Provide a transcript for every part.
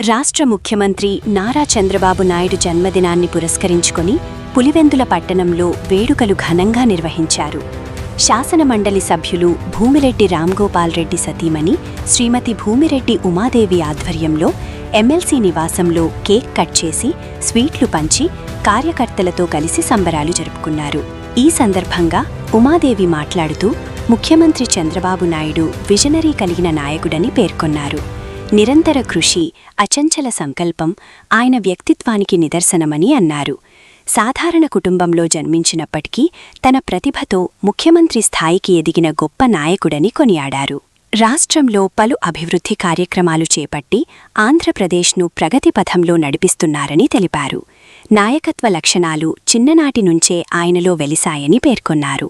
రాష్ట్ర ముఖ్యమంత్రి నారా చంద్రబాబు నాయుడు జన్మదినాన్ని పురస్కరించుకొని పులివెందుల పట్టణంలో వేడుకలు ఘనంగా నిర్వహించారు. శాసనమండలి సభ్యులు భూమిరెడ్డి రామ్గోపాల్ రెడ్డి సతీమణి శ్రీమతి భూమిరెడ్డి ఉమాదేవి ఆధ్వర్యంలో ఎమ్మెల్సీ నివాసంలో కేక్ కట్ చేసి స్వీట్లు పంచి కార్యకర్తలతో కలిసి సంబరాలు జరుపుకున్నారు. ఈ సందర్భంగా ఉమాదేవి మాట్లాడుతూ ముఖ్యమంత్రి చంద్రబాబు నాయుడు విజనరీ కలిగిన నాయకుడని పేర్కొన్నారు. నిరంతర కృషి, అచంచల సంకల్పం ఆయన వ్యక్తిత్వానికి నిదర్శనమని అన్నారు. సాధారణ కుటుంబంలో జన్మించినప్పటికీ తన ప్రతిభతో ముఖ్యమంత్రి స్థాయికి ఎదిగిన గొప్ప నాయకుడని కొనియాడారు. రాష్ట్రంలో పలు అభివృద్ధి కార్యక్రమాలు చేపట్టి ఆంధ్రప్రదేశ్ను ప్రగతి పథంలో నడిపిస్తున్నారని తెలిపారు. నాయకత్వ లక్షణాలు చిన్ననాటి నుంచే ఆయనలో వెలిశాయని పేర్కొన్నారు.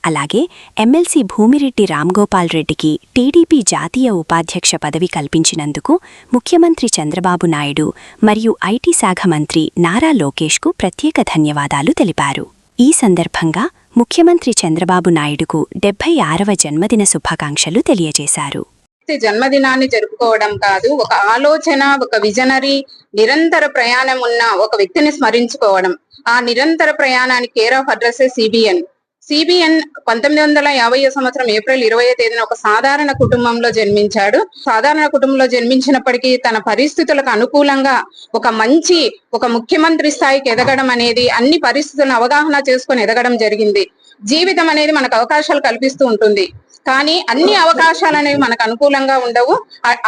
అలాగే ఎమ్మెల్సీ భూమిరెడ్డి రామ్గోపాల్ రెడ్డికి టీడీపీ జాతీయ ఉపాధ్యక్ష పదవి కల్పించినందుకు ముఖ్యమంత్రి చంద్రబాబు నాయుడు మరియు ఐటీ శాఖ మంత్రి నారా లోకేష్కు ప్రత్యేక ధన్యవాదాలు తెలిపారు. ఈ సందర్భంగా ముఖ్యమంత్రి చంద్రబాబు నాయుడుకు 76వ జన్మదిన శుభాకాంక్షలు తెలియజేశారు. జన్మదినాన్ని జరుపుకోవడం కాదు, ఒక ఆలోచన, ఒక విజనరీ, నిరంతర ప్రయాణం ఉన్న ఒక వ్యక్తిని స్మరించుకోవడం. ఆ నిరంతర ప్రయాణానికి కేర్ ఆఫ్ అడ్రస్ సిబిఎన్ 1950 సంవత్సరం ఏప్రిల్ 20వ తేదీన ఒక సాధారణ కుటుంబంలో జన్మించాడు. సాధారణ కుటుంబంలో జన్మించినప్పటికీ తన పరిస్థితులకు అనుకూలంగా ఒక ముఖ్యమంత్రి స్థాయికి ఎదగడం అనేది, అన్ని పరిస్థితులను అవగాహన చేసుకుని ఎదగడం జరిగింది. జీవితం అనేది మనకు అవకాశాలు కల్పిస్తూ ఉంటుంది, కానీ అన్ని అవకాశాలు అనేవి మనకు అనుకూలంగా ఉండవు.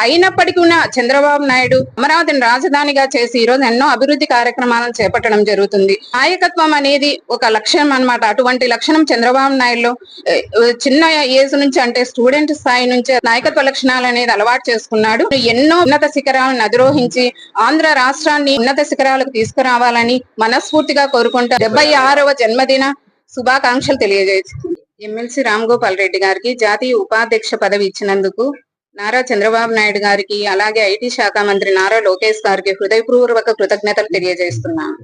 అయినప్పటికీ ఉన్న చంద్రబాబు నాయుడు అమరావతిని రాజధానిగా చేసి ఈరోజు ఎన్నో అభివృద్ధి కార్యక్రమాలను చేపట్టడం జరుగుతుంది. నాయకత్వం అనేది ఒక లక్షణం అన్నమాట. అటువంటి లక్షణం చంద్రబాబు నాయుడులో చిన్న ఏజ్ నుంచి, అంటే స్టూడెంట్ స్థాయి నుంచి నాయకత్వ లక్షణాలు అనేది అలవాటు చేసుకున్నాడు. ఎన్నో ఉన్నత శిఖరాలను అధిరోహించి ఆంధ్ర రాష్ట్రాన్ని ఉన్నత శిఖరాలకు తీసుకురావాలని మనస్ఫూర్తిగా కోరుకుంటూ 76వ జన్మదిన శుభాకాంక్షలు తెలియజేస్తుంది. ఎమ్మెల్సీ రామ్గోపాల్ రెడ్డి గారికి జాతీయ ఉపాధ్యక్ష పదవి ఇచ్చినందుకు నారా చంద్రబాబు నాయుడు గారికి, అలాగే ఐటీ శాఖ మంత్రి నారా లోకేష్ గారికి హృదయపూర్వక కృతజ్ఞతలు తెలియజేస్తున్నాను.